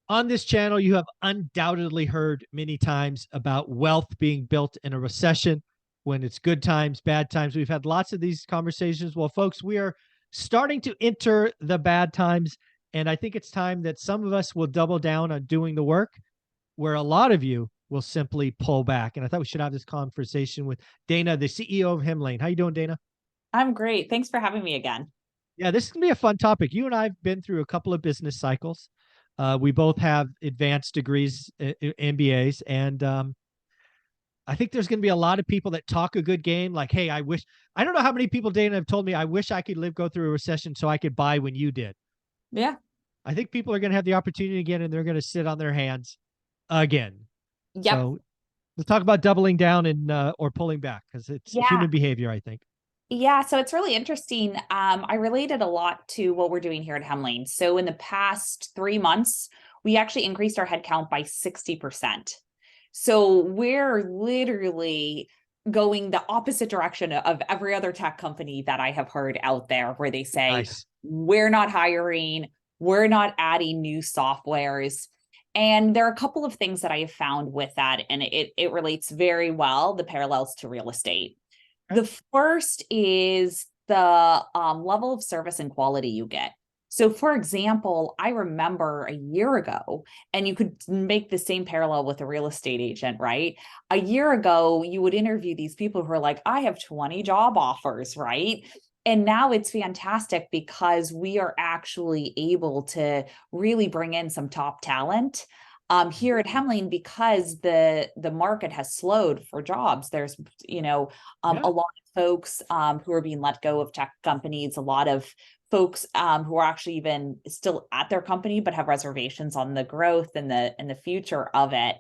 On this channel, you have undoubtedly heard many times about wealth being built in a recession, when it's good times, bad times. We've had lots of these conversations. Well, folks, we are starting to enter the bad times. And I think it's time that some of us will double down on doing the work, where a lot of you will simply pull back. And I thought we should have this conversation with Dana, the CEO of Hemlane. How you doing, Dana? I'm great. Thanks for having me again. Yeah, this is gonna be a fun topic. You and I have been through a couple of business cycles. We both have advanced degrees, MBAs, and I think there's going to be a lot of people that talk a good game. Like, hey, I don't know how many people, Dana, have told me, I wish I could go through a recession so I could buy when you did. Yeah. I think people are going to have the opportunity again, and they're going to sit on their hands again. Yep. So let's talk about doubling down and or pulling back, because it's Yeah. human behavior, I think. Yeah. So it's really interesting. I related a lot to what we're doing here at Hemlane. So in the past 3 months, we actually increased our headcount by 60%. So we're literally going the opposite direction of every other tech company that I have heard out there, where they say, Nice. we're not hiring, we're not adding new softwares. And there are a couple of things that I have found with that, and it relates very well, the parallels to real estate. Okay. The first is the level of service and quality you get. So, for example, I remember a year ago, and you could make the same parallel with a real estate agent, right? A year ago, you would interview these people who are like, I have 20 job offers, right? And now it's fantastic because we are actually able to really bring in some top talent here at Hemlane, because the market has slowed for jobs. There's Yeah. a lot of folks who are being let go of tech companies, a lot of folks who are actually even still at their company but have reservations on the growth and the future of it.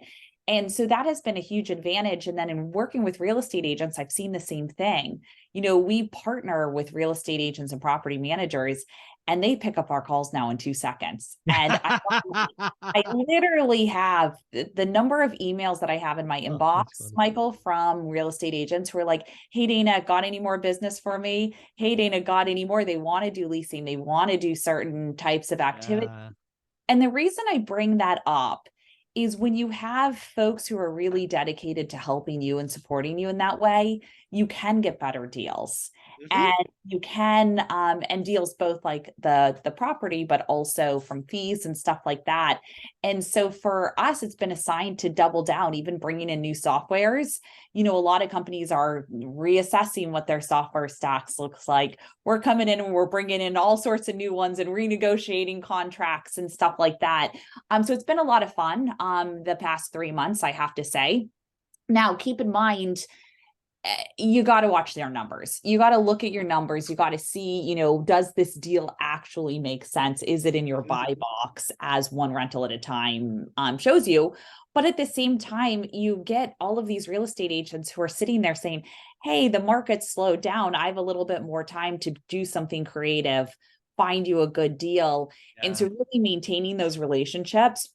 And so that has been a huge advantage. And then in working with real estate agents, I've seen the same thing. We partner with real estate agents and property managers, and they pick up our calls now in 2 seconds. And I literally have the number of emails that I have in my Oh, that's inbox, funny. Michael, from real estate agents who are like, hey, Dana, got any more business for me? Hey, Dana, got any more? They want to do leasing. They want to do certain types of activity. Yeah. And the reason I bring that up is when you have folks who are really dedicated to helping you and supporting you in that way, you can get better deals. Mhm. And you can and deals both like the property, but also from fees and stuff like that. And so for us, it's been assigned to double down, even bringing in new softwares. A lot of companies are reassessing what their software stacks looks like. We're coming in and we're bringing in all sorts of new ones and renegotiating contracts and stuff like that. So it's been a lot of fun the past 3 months, I have to say. Now, keep in mind, you got to watch their numbers. You got to look at your numbers. You got to see, does this deal actually make sense? Is it in your Mhm. buy box, as one rental at a time shows you? But at the same time, you get all of these real estate agents who are sitting there saying, hey, the market's slowed down. I have a little bit more time to do something creative, find you a good deal. And so Yeah. really maintaining those relationships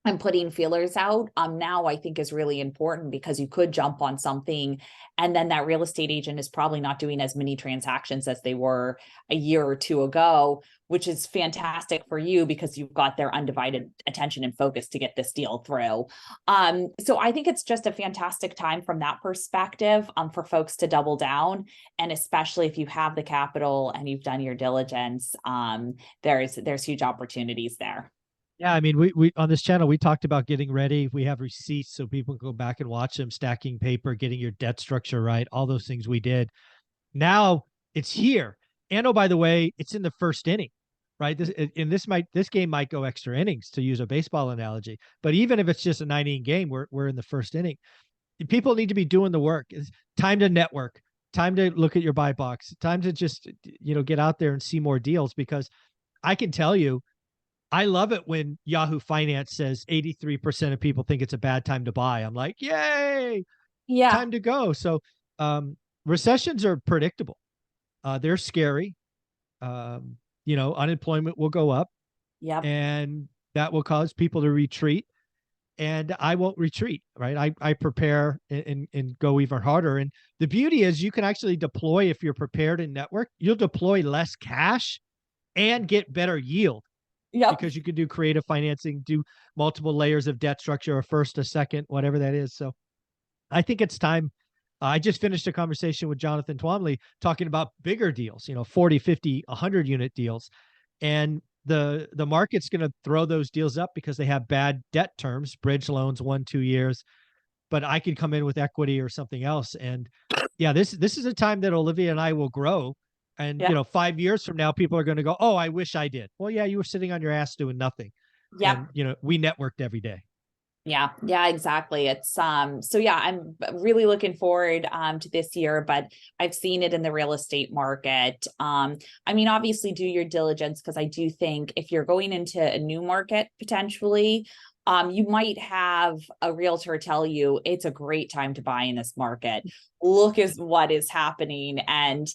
and putting feelers out now, I think, is really important, because you could jump on something and then that real estate agent is probably not doing as many transactions as they were a year or two ago, which is fantastic for you because you've got their undivided attention and focus to get this deal through. So I think it's just a fantastic time from that perspective for folks to double down, and especially if you have the capital and you've done your diligence, there's huge opportunities there. Yeah, I mean, we on this channel we talked about getting ready. We have receipts so people can go back and watch them, stacking paper, getting your debt structure right, all those things we did. Now it's here. And oh, by the way, it's in the first inning, right? This game might go extra innings, to use a baseball analogy. But even if it's just a 9 inning game, we're in the first inning. People need to be doing the work. It's time to network, time to look at your buy box, time to just get out there and see more deals, because I can tell you, I love it when Yahoo Finance says 83% of people think it's a bad time to buy. I'm like, yay, Yeah. time to go. So recessions are predictable. They're scary. Unemployment will go up, Yep. and that will cause people to retreat. And I won't retreat, right? I prepare and go even harder. And the beauty is you can actually deploy, if you're prepared in network, you'll deploy less cash and get better yield. Yep. because you could do creative financing, do multiple layers of debt structure, a first, a second, whatever that is. So I think it's time. I just finished a conversation with Jonathan Twomley talking about bigger deals, 40, 50, 100 unit deals. And the market's going to throw those deals up because they have bad debt terms, bridge loans, 1-2 years. But I could come in with equity or something else. And yeah, this is a time that Olivia and I will grow. And Yeah. 5 years from now, people are going to go, "Oh, I wish I did." Well, yeah, you were sitting on your ass doing nothing, Yep. and we networked every day. Yeah, yeah, exactly. It's so yeah, I'm really looking forward to this year, but I've seen it in the real estate market. I mean, obviously do your diligence, because I do think if you're going into a new market potentially, you might have a realtor tell you it's a great time to buy in this market. Look is what is happening. And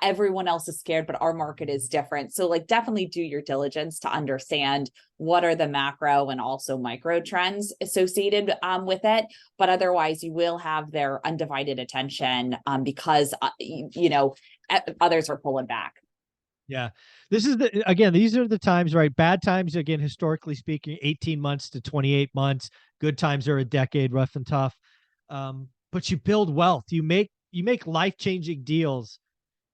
everyone else is scared, but our market is different. So like definitely do your diligence to understand what are the macro and also micro trends associated with it. But otherwise you will have their undivided attention because others are pulling back. Yeah. These are the times, right? Bad times, again, historically speaking, 18 months to 28 months. Good times are a decade, rough and tough. But you build wealth. You make life-changing deals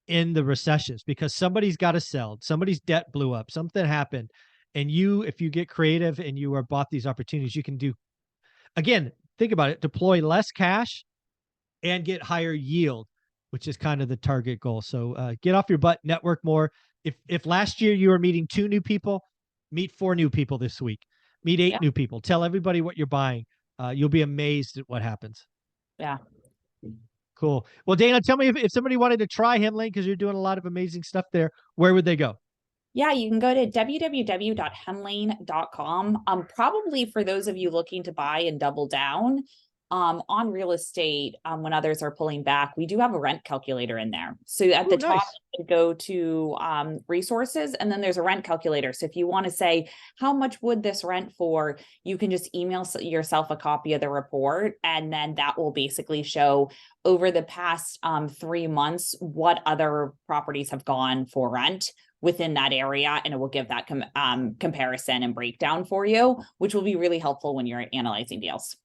in the recessions because somebody's got to sell. Somebody's debt blew up. Something happened. And if you get creative and you are bought these opportunities, you can do, again, think about it, deploy less cash and get higher yield, which is kind of the target goal. So get off your butt, network more. If last year you were meeting 2 new people, meet 4 new people this week. Meet 8 Yeah. new people. Tell everybody what you're buying. You'll be amazed at what happens. Yeah. Cool. Well, Dana, tell me if somebody wanted to try Henley, because you're doing a lot of amazing stuff there, where would they go? Yeah, you can go to www.henlane.com. Probably for those of you looking to buy and double down on real estate, when others are pulling back, we do have a rent calculator in there. So at Oh, the top, nice. you go to resources, and then there's a rent calculator. So if you want to say, how much would this rent for, you can just email yourself a copy of the report, and then that will basically show over the past 3 months what other properties have gone for rent within that area, and it will give that comparison and breakdown for you, which will be really helpful when you're analyzing deals.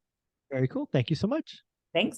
Very cool. Thank you so much.